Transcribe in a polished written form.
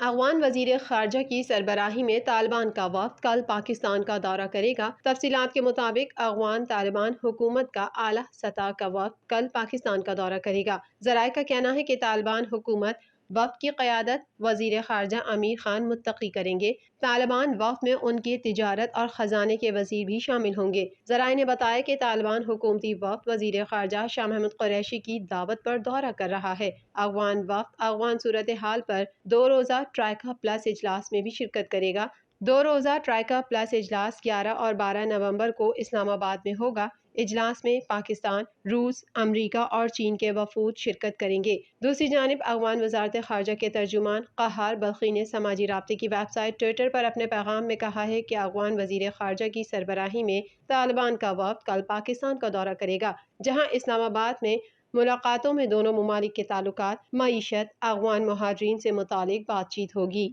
افغان وزیر خارجہ کی سربراہی میں طالبان کا وفد کل پاکستان کا دورہ کرے گا۔ تفصیلات کے مطابق افغان طالبان حکومت کا اعلیٰ سطح کا وفد کل پاکستان کا دورہ کرے گا۔ ذرائع کا کہنا ہے کہ طالبان حکومت وفد کی قیادت وزیر خارجہ امیر خان متقی کریں گے۔ طالبان وفد میں ان کے تجارت اور خزانے کے وزیر بھی شامل ہوں گے۔ ذرائع نے بتایا کہ طالبان حکومتی وفد وزیر خارجہ شاہ محمود قریشی کی دعوت پر دورہ کر رہا ہے۔ افغان وفد افغان صورتحال پر 2 روزہ ٹرائیکا پلس اجلاس میں بھی شرکت کرے گا۔ 2 روزہ ٹرائیکا پلس اجلاس 11 اور 12 نومبر کو اسلام آباد میں ہوگا۔ اجلاس میں پاکستان، روس، امریکہ اور چین کے وفود شرکت کریں گے۔ دوسری جانب افغان وزارت خارجہ کے ترجمان قہار بلخی نے سماجی رابطے کی ویب سائٹ ٹویٹر پر اپنے پیغام میں کہا ہے کہ افغان وزیر خارجہ کی سربراہی میں طالبان کا وفد کل پاکستان کا دورہ کرے گا، جہاں اسلام آباد میں ملاقاتوں میں دونوں ممالک کے تعلقات، معیشت، افغان مہاجرین سے متعلق بات چیت ہوگی۔